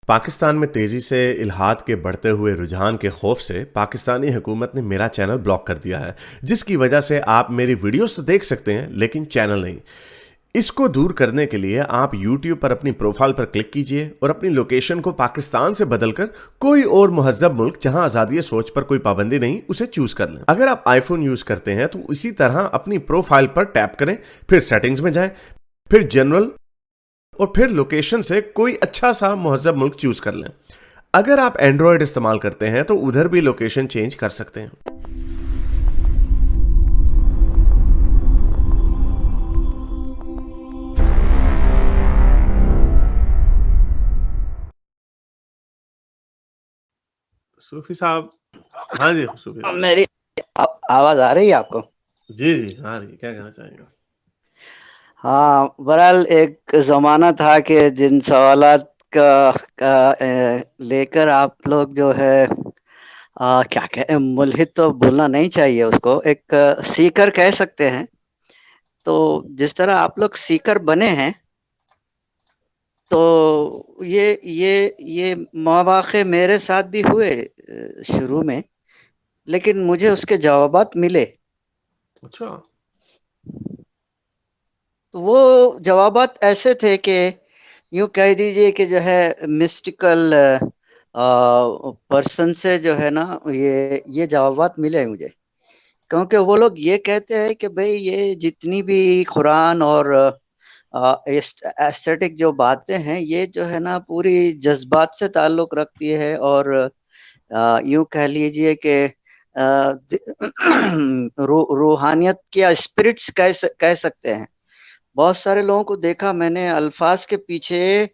पाकिस्तान में तेजी से इल्हाद के बढ़ते हुए रुझान के खौफ से पाकिस्तानी हुकूमत ने मेरा चैनल ब्लॉक कर दिया है, जिसकी वजह से आप मेरी वीडियोस तो देख सकते हैं लेकिन चैनल नहीं। इसको दूर करने के लिए आप YouTube पर अपनी प्रोफाइल पर क्लिक कीजिए और अपनी लोकेशन को पाकिस्तान से बदलकर कोई और महज़्ज़ब मुल्क जहां आज़ादी सोच पर कोई पाबंदी नहीं उसे चूज कर लें। अगर आप आईफोन यूज करते हैं तो इसी तरह अपनी प्रोफाइल पर टैप करें, फिर सेटिंग्स में जाएं, फिर जनरल और फिर लोकेशन से कोई अच्छा सा महज़्ज़ब मुल्क चूज कर लें। अगर आप एंड्रॉयड इस्तेमाल करते हैं तो उधर भी लोकेशन चेंज कर सकते हैं। सूफी साहब, हाँ जी सूफी साहब। मेरी आवाज आ रही है आपको? जी जी हाँ रही, क्या कहना चाहेंगे? हाँ, बहरहाल एक ज़माना था कि जिन सवालात का लेकर आप लोग जो है क्या कहें, मुल्हिद तो बोलना नहीं चाहिए उसको, एक सीकर कह सकते हैं। तो जिस तरह आप लोग सीकर बने हैं, तो ये मौवाक़े मेरे साथ भी हुए शुरू में, लेकिन मुझे उसके जवाबात मिले। अच्छा। तो वो जवाबात ऐसे थे कि यूँ कह दीजिए कि जो है मिस्टिकल पर्सन से जो है ना, ये जवाबात मिले मुझे। क्योंकि वो लोग ये कहते हैं कि भाई ये जितनी भी कुरान और एस्थेटिक जो बातें हैं, ये जो है ना पूरी जज्बात से ताल्लुक रखती है, और यूँ कह लीजिए कि रूहानियत या स्पिरिट्स कह सकते हैं। बहुत सारे लोगों को देखा मैंने अल्फाज के पीछे,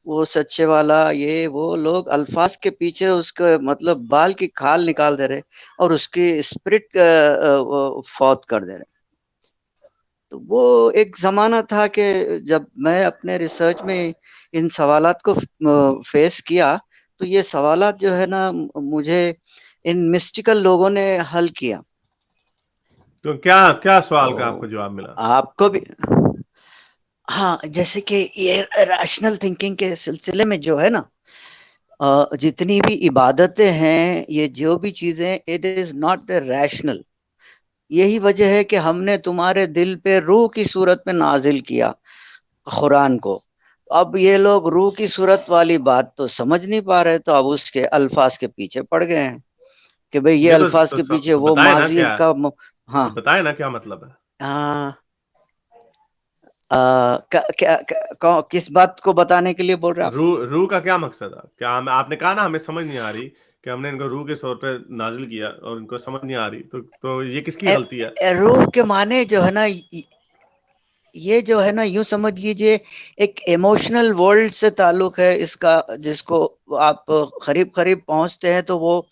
वो सच्चे वाला ये वो लोग अल्फाज के पीछे उसके मतलब बाल की खाल निकाल दे रहे और उसकी स्पिरिट फौत कर दे रहे। तो वो एक ज़माना था कि जब मैं अपने रिसर्च में इन सवालात को फेस किया, तो ये सवालात जो है ना मुझे इन मिस्टिकल लोगों ने हल किया। तो क्या क्या सवाल का आपको तो जवाब मिला? आपको भी, हाँ, जैसे कि ये रैशनल थिंकिंग के सिलसिले में जो है ना, जितनी भी इबादतें हैं, ये जो भी चीज़ें, इट इज़ नॉट रैशनल। यही वजह है कि हमने तुम्हारे दिल पे रूह की सूरत में नाजिल किया कुरान को। अब ये लोग रूह की सूरत वाली बात तो समझ नहीं पा रहे, तो अब उसके अल्फाज के पीछे पड़ गए हैं कि भाई ये नहीं अल्फाज के पीछे तो वो बताए ना माजी क्या, का तो हाँ। बताए ना क्या मतलब है? हाँ, किस बात को बताने के लिए बोल रहे हैं आप? रूह रूह का क्या मकसद है? क्या आपने कहा ना हमें समझ नहीं आ रही कि हमने इनको रूह के तौर पे नाजिल किया और इनको समझ नहीं आ रही, तो ये किसकी गलती है? रूह के माने जो है ना, ये जो है ना, यूं समझ लीजिए एक इमोशनल वर्ल्ड से ताल्लुक है इसका, जिसको आप करीब करीब पहुंचते हैं तो वो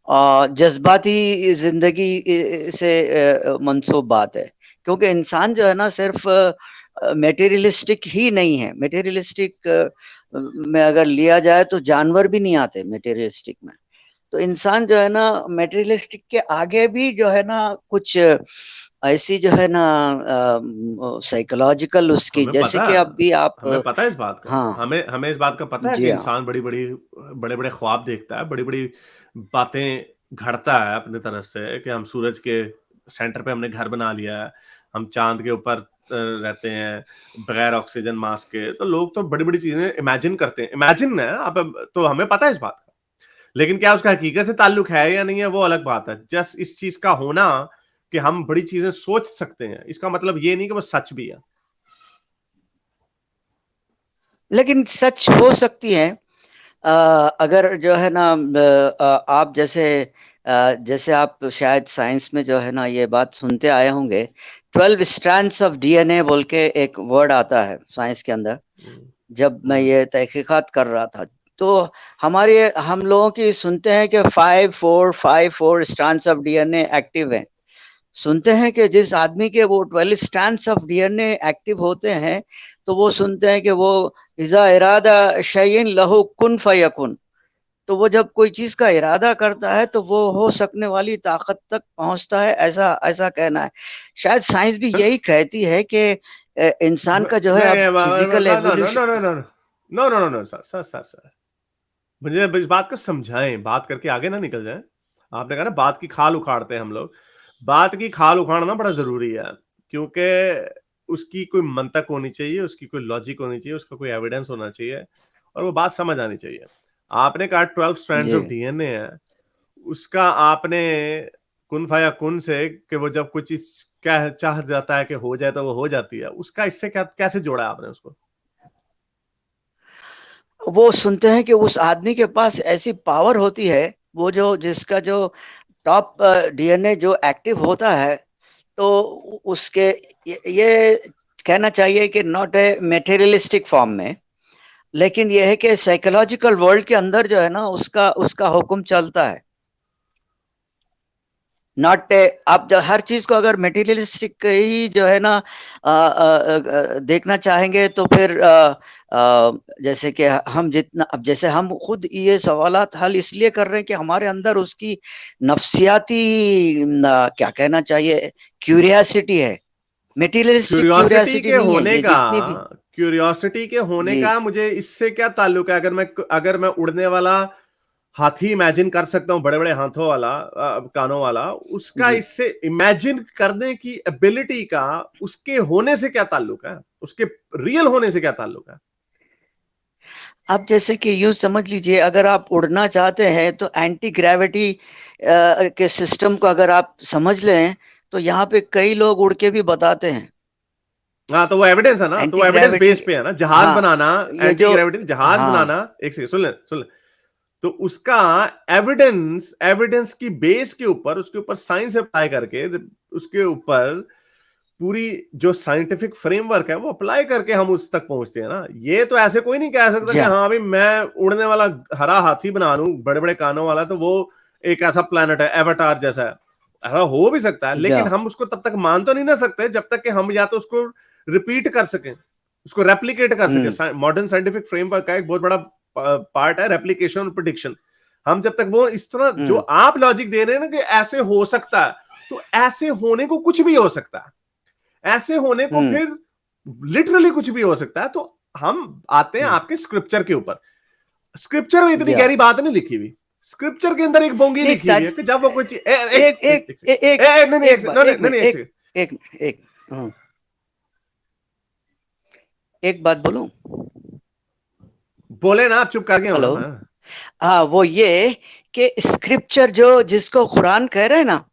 जज्बाती जिंदगी से मंसूब बात है। क्योंकि इंसान जो है ना सिर्फ मेटेरियलिस्टिक ही नहीं है। मेटेरियलिस्टिक में अगर लिया जाए तो जानवर भी नहीं आते मेटेरियलिस्टिक में। तो इंसान जो है ना मेटेरियलिस्टिक के आगे भी जो है ना कुछ ऐसी जो है ना साइकोलॉजिकल उसकी, हमें जैसे पता कि है, अब भी आप हमें पता है इस बात का। हाँ, हमें हमें इस बात का पता है कि जी हाँ, इंसान बड़े-बड़े ख्वाब देखता है, बड़ी-बड़ी बातें घड़ता है अपनी तरफ से कि हम सूरज के सेंटर पे हमने घर बना लिया है, हम चाँद के ऊपर रहते हैं, बगैर ऑक्सीजन मास्क के। तो लोग तो बड़ी-बड़ी चीज़ें इमेजिन करते हैं। इमेजिन है आप, तो हमें पता है इस बात का। लेकिन क्या उसका हकीकत से ताल्लुक है या नहीं है, वो अलग बात है। जस्ट इस चीज़ का होना कि हम बड़ी चीज़ें सोच सकते हैं, इसका मतलब ये नहीं कि वो सच भी है। लेकिन सच हो सकती है। अगर जो है ना आप जैसे आप शायद साइंस में जो है ना ये बात सुनते आए होंगे, 12 स्ट्रैंड्स ऑफ डीएनए बोल के एक वर्ड आता है साइंस के अंदर। हुँ, जब मैं हुँ। ये तहकीकात कर रहा था, तो हम लोगों की सुनते हैं कि 5 4 स्ट्रैंड्स ऑफ डीएनए एक्टिव हैं। सुनते हैं कि जिस आदमी के वो 12 स्ट्रैंड्स ऑफ डीएनए एक्टिव होते हैं, तो वो सुनते हैं कि वो इज़ा इरादा शयइन लहू कुन फयकुन। तो वो जब कोई चीज का इरादा करता है तो वो हो सकने वाली ताकत तक पहुंचता है, ऐसा ऐसा कहना है। शायद साइंस भी यही कहती है कि इंसान का जो है अब नहीं, physical no no no no evolution. No no no no no no no sir sir sir sir मुझे इस बात को समझाएं, बात करके आगे ना निकल जाए। आपने कहा ना बात की खाल उखाड़ते हैं हम लोग, बात की खाल उखाड़ना बड़ा जरूरी है, क्योंकि उसकी कोई मंतक होनी चाहिए, उसकी कोई लॉजिक होनी चाहिए, उसका कोई एविडेंस होना चाहिए, और वो बात समझ आनी चाहिए। आपने कहा 12 स्ट्रैंड्स जी। ऑफ डीएनए है, उसका आपने कुन फाया कुन से कि वो जब कुछ चीज क्या चाह जाता है कि हो जाए तो वो हो जाती है, उसका इससे क्या कैसे जोड़ा आपने उसको? वो सुनते हैं कि उस आदमी के पास ऐसी पावर होती है, वो जो जिसका जो टॉप डीएनए जो एक्टिव होता है, तो उसके ये कहना चाहिए कि नॉट ए मेटेरियलिस्टिक फॉर्म में, लेकिन यह है कि साइकोलॉजिकल वर्ल्ड के अंदर जो है ना, उसका उसका हुक्म चलता है। नॉट आप हर चीज को अगर मटेरियलिस्टिक ही जो है ना देखना चाहेंगे, तो फिर जैसे कि हम जितना, अब जैसे हम खुद ये सवालात हल इसलिए कर रहे हैं कि हमारे अंदर उसकी नफ्सियाती क्या कहना चाहिए, क्यूरियासिटी है। मटेरियलिस्टिक क्यूरियोसिटी क्यूरियासिटी के नहीं है होने ये का, जितनी भी। क्यूरियोसिटी के होने जी। का मुझे इससे क्या ताल्लुक है? अगर मैं उड़ने वाला हाथी इमेजिन कर सकता हूं, बड़े बड़े हाथों वाला, कानों वाला, उसका जी। इससे इमेजिन करने की एबिलिटी का उसके होने से क्या ताल्लुक है? उसके रियल होने से क्या ताल्लुक है? अब जैसे कि यूं समझ लीजिए, अगर आप उड़ना चाहते हैं तो एंटी ग्रेविटी के सिस्टम को अगर आप समझ लें, तो यहाँ पे कई लोग उड़ के भी बताते हैं। हाँ, तो वो एविडेंस है ना, तो एंटी वो एविडेंस ग्रेविटी। बेस पे है ना, जहाज हाँ, बनाना, ये एंटी जो। ग्रेविटी जहाज हाँ। बनाना। एक सेकंड सुन ले। तो उसका एविडेंस एविडेंस की बेस के ऊपर, उसके ऊपर साइंस अप्लाई करके, उसके ऊपर पूरी जो साइंटिफिक फ्रेमवर्क है वो अप्लाई करके हम उस तक पहुंचते हैं ना। ये तो ऐसे कोई नहीं कह सकता कि या। हाँ भाई मैं उड़ने वाला हरा हाथी बना लूं बड़े बड़े कानों वाला, तो वो एक ऐसा प्लेनेट है एवाटार जैसा है। ऐसा हो भी सकता है, या। लेकिन हम उसको तब तक मान तो नहीं ना सकते जब तक कि हम या तो उसको रिपीट कर सकें, उसको रेप्लीकेट कर हम्म। सके। मॉडर्न साइंटिफिक फ्रेमवर्क का एक बहुत बड़ा पार्ट है रेप्लीकेशन और प्रिडिक्शन। हम जब तक वो इस तरह जो हम्म। आप लॉजिक दे रहे हैं ना कि ऐसे हो सकता है, तो ऐसे होने को कुछ भी हो सकता है, ऐसे होने को हम्म। फिर लिटरली कुछ भी हो सकता है। तो हम आते हैं हम्म। आपके स्क्रिप्चर के ऊपर। स्क्रिप्चर में इतनी या। गहरी बात नहीं लिखी हुई। स्क्रिप्चर के अंदर एक बोंगी नहीं लिखी हुई है ताज। कि जब वो कोई चीज एक एक एक नहीं नहीं, एक बात, नहीं एक नहीं मिनट, नहीं, एक एक सेकंड। एक एक एक बात बोलूं? बोले ना, आप चुप कर गए हो ना। हेलो। हाँ हाँ, वो ये कि स्क्रिप्चर जो जिसको कुरान कह रहे हैं ना,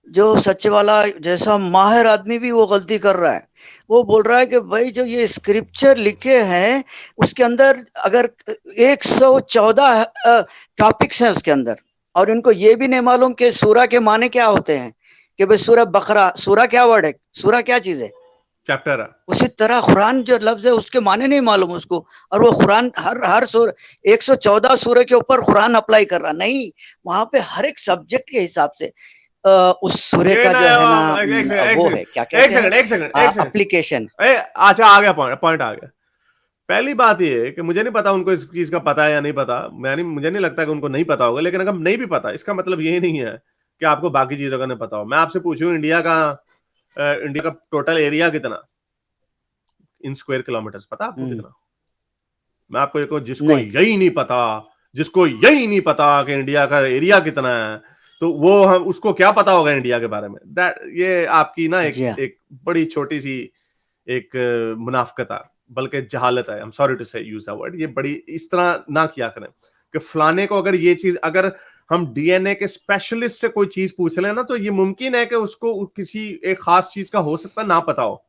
जो सच्चे वाला जैसा माहिर आदमी भी वो गलती कर रहा है। वो बोल रहा है कि भाई जो ये स्क्रिप्चर लिखे हैं, उसके अंदर अगर 114 टॉपिक्स हैं उसके अंदर, और इनको ये भी नहीं मालूम कि सूरा के माने क्या होते हैं, कि भाई सूरा बकरा, सूरा क्या वर्ड है, सूरा क्या चीज है। चैप्टर है। उसी तरह कुरान जो लफ्ज है उसके माने नहीं मालूम उसको, और वो कुरान हर हर सूर 114 सूरे के ऊपर कुरान अप्लाई कर रहा नहीं। वहां पे हर एक सब्जेक्ट के हिसाब से उस सूर्य ये का ना, जो है ना, एक वो सेकंड है क्या एक कहते हैं, सेकंड एक सेकंड एक सेकंड। एप्लीकेशन। अच्छा, आ गया पॉइंट, पॉइंट आ गया। पहली बात ये है कि मुझे नहीं पता उनको इस चीज का पता है या नहीं पता, मैं नहीं, मुझे नहीं लगता कि उनको नहीं पता होगा, लेकिन अगर नहीं भी पता इसका मतलब ये नहीं है कि आपको बाकी चीजों का नहीं पता हो। मैं आपसे पूछूं इंडिया का टोटल एरिया कितना इन स्क्वायर किलोमीटर्स, पता आपको कितना? मैं आपको एक, नहीं। जिसको यही नहीं पता कि इंडिया का एरिया कितना है, तो वो हम उसको क्या पता होगा इंडिया के बारे में? दैट ये आपकी ना एक जी हाँ। एक बड़ी छोटी सी एक मुनाफकत है, बल्कि जहालत है। आई एम सॉरी टू से यूज द वर्ड। ये बड़ी इस तरह ना किया करें कि फलाने को अगर ये चीज, अगर हम डीएनए के स्पेशलिस्ट से कोई चीज पूछ लें ना, तो ये मुमकिन है कि उसको किसी एक खास चीज का हो सकता है ना पता हो।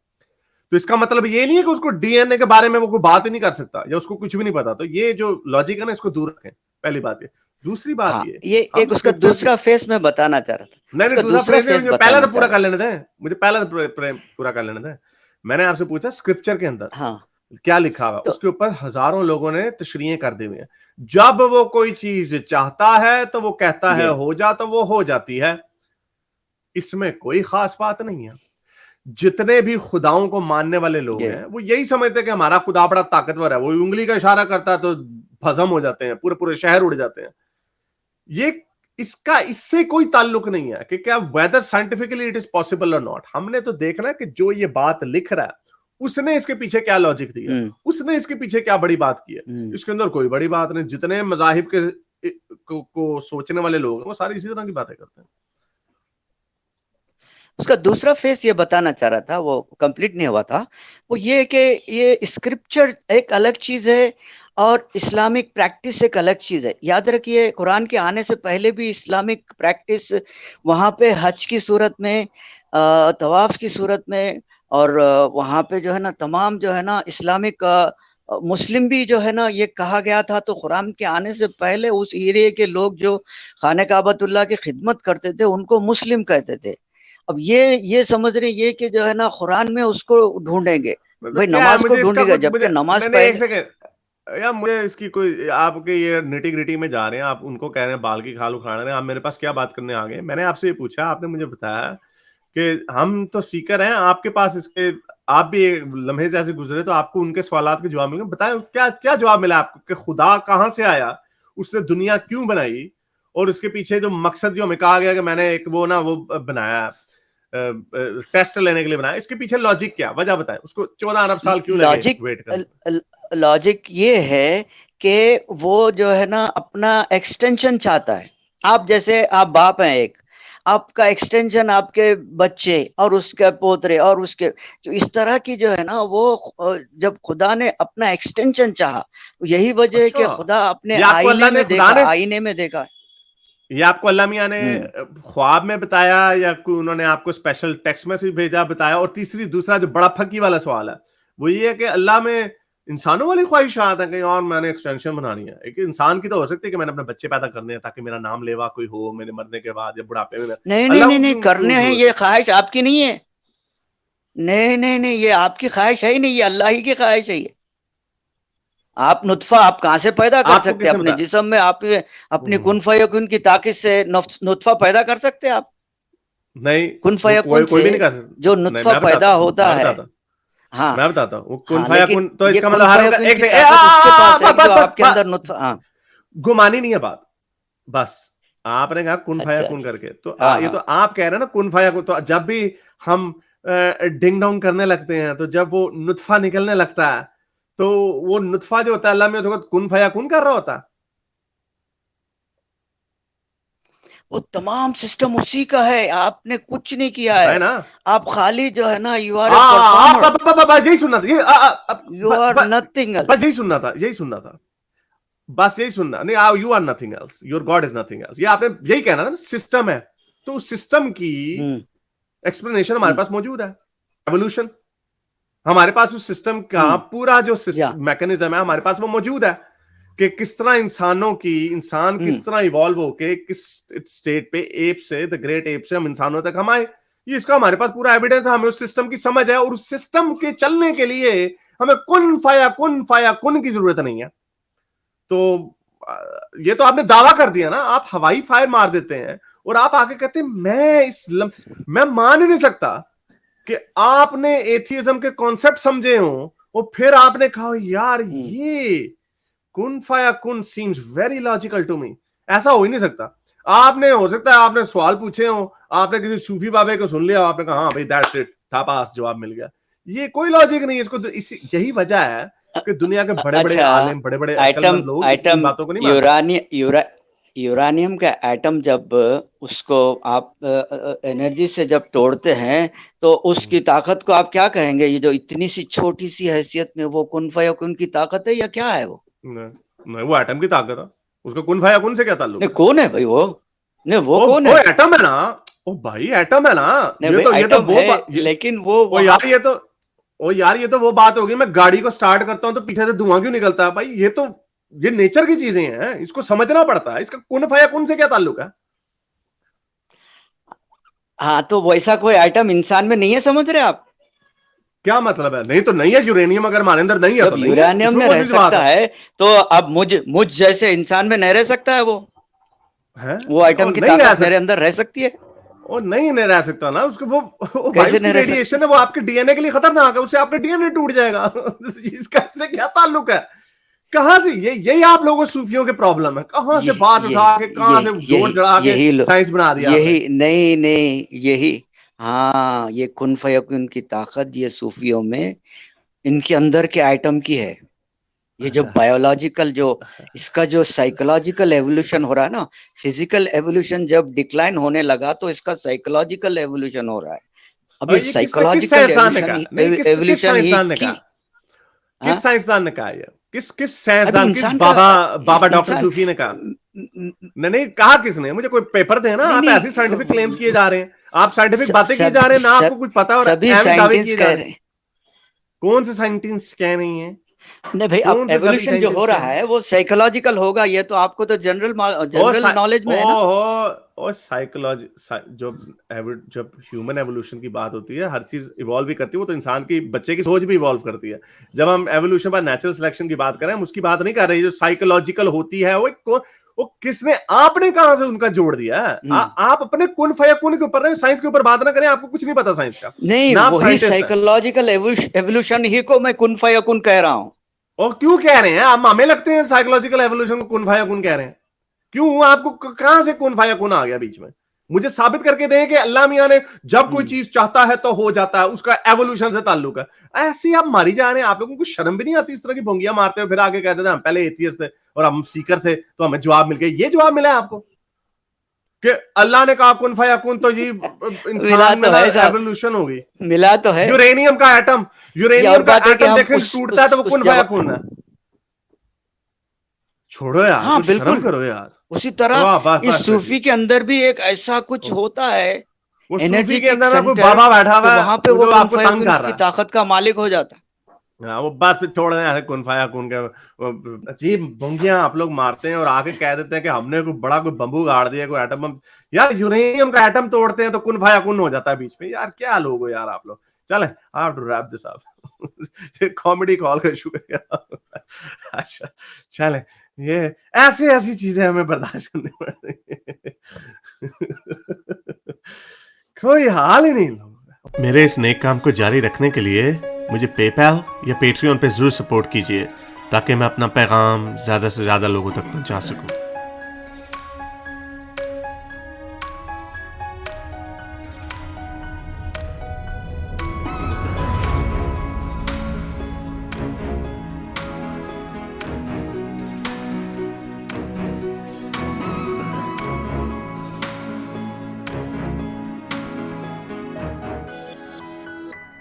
तो इसका मतलब ये नहीं है कि उसको डीएनए के बारे में वो कोई बात ही नहीं कर सकता या उसको कुछ भी नहीं पता। तो ये जो लॉजिक है ना, इसको दूर रखें। पहली बात ये। दूसरी बात हाँ, ये, ये हम एक उसका स्क्रिप्चर के, दूसरा फेस मैं बताना चाह रहा था, नहीं नहीं, उसका दूसरा दूसरा फ्रेम में फेस मुझे पहला बताना तो चाह पूरा रहा कर लेने दें, मुझे पहला तो पूरा कर लेने दें। मैंने आपसे पूछा स्क्रिप्चर के अंदर था। हाँ। क्या लिखा हुआ, तो उसके ऊपर हजारों लोगों ने तशरीहें कर दी हुई हैं। जब वो कोई चीज चाहता है तो वो कहता है ये। हो जा, तो वो हो जाती है। इसमें कोई खास बात नहीं है। जितने भी खुदाओं को मानने वाले लोग ये। हैं वो यही समझते हैं कि हमारा खुदा बड़ा ताकतवर है, वो उंगली का इशारा करता है तो भस्म हो जाते हैं, पूरे पूरे शहर उड़ जाते हैं। ये इसका इससे कोई ताल्लुक नहीं है कि क्या whether scientifically it is possible और नॉट। हमने तो देखना है कि जो ये बात लिख रहा है उसने इसके पीछे क्या लॉजिक दिया, उसने इसके पीछे क्या बड़ी बात की है। इसके अंदर कोई बड़ी बात नहीं। जितने मजाहिब के को सोचने वाले लोग हैं वो सारे इसी तरह की बातें करते हैं। उसका दूसरा फेस ये बताना चाह रहा था, वो कंप्लीट नहीं हुआ था, वो ये कि ये स्क्रिप्चर एक अलग चीज है और इस्लामिक प्रैक्टिस एक अलग चीज है। याद रखिए, कुरान के आने से पहले भी इस्लामिक प्रैक्टिस वहां पे हज की सूरत में, तवाफ की सूरत में, और वहां पे जो है ना तमाम जो है ना इस्लामिक मुस्लिम भी जो है ना ये कहा गया था। तो कुरान के आने से पहले उस एरिया के लोग जो खाने काबतुल्लाह की खिदमत करते थे उनको मुस्लिम कहते थे। अब ये समझ रहे ये कि जो है ना कुरान में उसको ढूंढेंगे, भाई क्या है, नमाज को मुझे इसका ढूंढेगा, कुछ जबकि मुझे नमाज नहीं नहीं एक पहले। सेकंड यार, मुझे इसकी कोई, आपके ये निटी ग्रिटी में जा रहे हैं, आप उनको कह रहे हैं बाल की खाल उखाड़ रहे हैं, आप मेरे पास क्या बात करने आ गए। मैंने आपसे ये पूछा, आपने मुझे बताया कि हम तो सीकर हैं, आपके पास इसके, आप भी एक लम्हे से ऐसे गुजरे तो आपको उनके सवालात के जवाब मिले। बताएं क्या क्या जवाब मिला आपको कि खुदा कहां से आया, उसने दुनिया क्यों बनाई, और उसके पीछे जो मकसद जो हमें कहा गया कि मैंने एक वो ना वो बनाया टेस्ट लेने के लिए बनाया, इसके पीछे लॉजिक क्या, वजह बताएं। उसको 14 अरब साल क्यों लगे लॉजिक वेट करने में? लॉजिक ये है कि वो जो है ना अपना एक्सटेंशन चाहता है। आप जैसे आप बाप हैं एक, आपका एक्सटेंशन आपके बच्चे और उसके पोतरे और उसके, जो इस तरह की जो है ना वो जब खुदा ने अपना एक्सटेंशन चाहा, तो यही वजह है अच्छा, कि खुदा अपने ये आपको आईने अल्लाह ने, में खुदा देखा, ने, आईने में देखा। ये आपको अल्लाह मियां ने ख्वाब में बताया या कोई उन्होंने आपको स्पेशल टेक्स्ट मैसेज भेजा बताया? और दूसरा जो बड़ा फकी वाला सवाल है वो ये है कि अल्लाह में इंसानों वाली ख्वाहिशात है कि और मैंने एक्सटेंशन बनानी है। एक इंसान की तो हो सकती है कि मैंने अपने बच्चे पैदा करने हैं ताकि मेरा नाम लेवा कोई हो मेरे मरने के बाद या बुढ़ापे में। नहीं नहीं अल्लाह नहीं को नहीं, क्यों क्यों करने हैं, जरूरत ये है? ख्वाहिश आपकी नहीं है। नहीं नहीं नहीं, ये आपकी ख्वाहिश है ही नहीं, ये अल्लाह ही की ख्वाहिश है ये। आप नुत्फा आप कहां से पैदा कर आपको सकते हैं किसने अपने बताया? जिस्म में? आप अपनी हम्म, कुन फयकुन की ताकत से नुत्फा पैदा कर सकते हैं आप? नहीं, कुन वो फयकुन कोई से भी नहीं कर सकता। जो नहीं, नुत्फा पैदा होता मैं है। बताता हाँ मैं बताता हूँ। वो कुन हाँ, फाया लेकिन कुन, तो ये इसका कुन मतलब हर वक्त फयकुन एक की से ताकत उसके पास है कि जो बस बस आपके अंदर नुत्फा। हाँ, घुमानी नहीं है बात। बस आपने कहा कुन फाया अच्छा कुन अच्छा। करके, तो हाँ ये तो हाँ। आप कह रहे हैं ना कुन फाया कुन। तो जब भी हम डिंग डोंग करने लगते हैं, तो जब वो नुत्फा निकलने लगता है, तो वो नुत्फा जो होता है अल्लाह में उसको कुन फाया कुन कर रहा होता वो तमाम सिस्टम उसी का है, आपने कुछ नहीं किया है है। ना? आप खाली जो है ना you are a uh, performer, बस यही सुनना था, ये यू आर नथिंग बस एल्स। यही सुनना था, यही सुनना था, बस यही सुनना। नहीं, you are nothing else, your God is nothing else, ये आपने यही कहना था ना, सिस्टम है। तो उस सिस्टम की हम्म एक्सप्लेनेशन हमारे हम्म पास मौजूद है। एवोल्यूशन, हमारे पास उस सिस्टम का पूरा जो या मैकेनिज्म है हमारे पास वो मौजूद है कि किस तरह इंसान हम्म किस तरह इवॉल्व होके किस स्टेट पे एप से, द ग्रेट एप से हम इंसानों तक हम आए। ये इसका हमारे पास पूरा एविडेंस है, हमें उस सिस्टम की समझ है, और उस सिस्टम के चलने के लिए हमें कुन फाया कुन की जरूरत नहीं है। तो ये तो आपने दावा कर दिया ना, आप हवाई फायर मार देते हैं और आप आगे कहते हैं मैं मान ही नहीं सकता कि आपने एथियज्म के कॉन्सेप्ट समझे हो और फिर आपने कहा यार ये कुन फाया कुन seems very logical to me. ऐसा हो ही नहीं सकता। आपने, हो सकता है आपने सवाल पूछे हो, आपने किसी सूफी बाबे को सुन लिया, आपने कहा हाँ भाई दैट्स इट, था पास, जवाब मिल गया। ये कोई लॉजिक नहीं है इसको। यही वजह है कि दुनिया के बड़े बड़े अच्छा, आलिम, बड़े बड़े एटम अक्लमंद लोग इन एटम बातों को नहीं मानते। यूरानियम का एटम जब उसको आप एनर्जी से जब तोड़ते हैं तो उसकी ताकत को आप क्या कहेंगे? ये जो इतनी सी छोटी सी हैसियत में वो कुन फयकुन की ताकत है या क्या है वो? नहीं, नहीं, वो एटम की ताकत है, उसका कुन फाया कुन से क्या ताल्लुक नहीं है? कौन है भाई वो? नहीं वो कौन ओ है? एटम है ना, ओ भाई एटम है ना। नहीं ये भाई तो ये तो एटम वो है, लेकिन वो ओ वहां। यार ये तो ओ यार ये तो वो बात होगी, मैं गाड़ी को स्टार्ट करता हूं तो पीछे से धुआं क्यों निकलता है? भाई ये नेचर की चीजें हैं, इसको समझना पड़ता है। इसका कुन फाया कुन से क्या ताल्लुक है? हाँ, तो वैसा कोई आइटम इंसान में नहीं है, समझ रहे आप? क्या मतलब है? नहीं तो नहीं है, यूरेनियम अगर हमारे अंदर नहीं है जब तो नहीं है, यूरेनियम इसमें में कौन रह सी बात सकता है? है तो अब मुझ जैसे इंसान में नहीं रह सकता है वो? हैं? वो ओ आइटम की नहीं रह ताकत मेरे सकता, अंदर रह सकती है? ओ नहीं रह सकता ना उसको। वो भाई कैसे उसकी नहीं रह रेडिएशन सकती? है, वो आपके डीएनए के लिए खतरनाक है, उससे आपका डीएनए टूट जाएगा। इसका से क्या ताल्लुक है? कहां से यही आप लोगों सूफियों के प्रॉब्लम है, कहां से बात ये उठा के कहां से जोड़ यही चढ़ा के यही लो, साइंस बना दिया आपने। यही नहीं नहीं यही। हाँ, ये कुन फयकुन की ताकत ये सूफियों में इनके अंदर के आइटम की है। ये जो बायोलॉजिकल जो इसका जो साइकोलॉजिकल एवोल्यूशन हो रहा है ना, फिजिकल एवोल्यूशन जब डिक्लाइन होने लगा तो इसका साइकोलॉजिकल एवोल्यूशन हो रहा है। अब और ये ये किस साइकोलॉजिकल साइंसदान ने कहा? नहीं, किस एवोल्यूशन ही साइंसदान ने की। कहा? हाँ, किस साइंसदान ने कहा? ये किस अभी साइंसदान, किस इंसान का बाबा डॉक्टर इंसान सूफी ने कहा? नहीं नहीं नहीं, कहा किसने? मुझे कोई पेपर देना। आप ऐसी साइंटिफिक क्लेम्स किए जा रहे हैं, आप साइंटिफिक बातें किए जा रहे हैं ना, आपको कुछ पता और सभी एवं दावे किए साइंटिस्ट जा कह रहे रहे हैं। हैं। कौन से साइंटिस्ट कह नहीं है? नहीं भाई, अब कौन से सभी एवोल्यूशन जो हो साइंटिस्ट कह रहा रहे हैं? है वो साइकोलॉजिकल होगा। ये तो आपको तो जनरल नॉलेज में है ना। और साइकोलॉजी जब ह्यूमन एवोल्यूशन की बात होती है, हर चीज इवॉल्व भी करती है। वो तो इंसान की, बच्चे की सोच भी इवॉल्व करती है। जब हम एवोल्यूशन पर नेचुरल सिलेक्शन की बात करें, हम उसकी बात नहीं कर रहे। जो साइकोलॉजिकल होती है वो किसने, आपने कहां से उनका जोड़ दिया है? आप अपने कुन फयाकुन के ऊपर, साइंस के ऊपर बात ना करें। आपको कुछ नहीं पता साइंस का, नहीं, ना आप वही साइंटिस्ट है। साइकोलॉजिकल एवोल्यूशन ही को मैं कुन फयाकुन कह रहा हूं। और क्यों कह रहे हैं आप? हमें लगते हैं साइकोलॉजिकल एवोल्यूशन को कुन फायाकुन कह रहे हैं। क्यों? आपको कहां से कुन फायाकुन आ गया बीच में? मुझे साबित करके दें कि अल्लाह मियां ने जब कोई चीज चाहता है तो हो जाता है, उसका एवोल्यूशन से ताल्लुक है। ऐसे आप मारी जा रहे हैं। आप लोगों को शर्म भी नहीं आती इस तरह की भोंगियां मारते हुए? फिर आगे कहते थे हम पहले एथियस्ट थे और हम सीकर थे, तो हमें जवाब मिल गया। ये जवाब मिला है आपको कि अल्लाह ने कहा कुन फायाकुन, तो जी मिला इंसान में तो ना है साहब, एवोल्यूशन होगी। मिला तो है। यूरेनियम का एटम, ये और यूरेनियम का बात है कि एटम हम देखें टूटता है तो वो उस कुन फायाकुन है। छोड़ो यार, हाँ कुछ शर्म बिल्कुल, करो यार। उसी तरह वाह, बस इस बस बस जी। सूफी के अंदर भी एक ऐसा कुछ होता है, वो सूफी के एनर्जेटिक अंदर ना कोई सेंटर, बाबा बैठा कि हुआ है, वहां पे वो वो जो कुन आपको तंग फयाकुन कर रहा की है। ताकत का मालिक हो जाता है। हाँ, वो बात फिर छोड़ दें कुन फाया कुन के। अजीब भोंगियां आप लोग मारते हैं और आगे कह देते हैं कि हमने कोई बड़ा कोई बम्बू गाड़ दिया, कोई एटम बम। यार यूरेनियम का एटम तोड़ते हैं तो कुन फाया कुन हो जाता है बीच में। यार क्या लोग हो यार आप लोग। चले, I have to wrap this up. Comedy call का शुक्रिया। अच्छा चले, ये ऐसी ऐसी चीजें हमें बर्दाश्त करनी पड़ती। कोई हाल ही नहीं लोगों का। मेरे इस नेक काम को जारी रखने के लिए मुझे पेपैल या पेट्रियन पे जरूर सपोर्ट कीजिए, ताकि मैं अपना पैगाम ज्यादा से ज्यादा लोगों तक पहुंचा सकूं।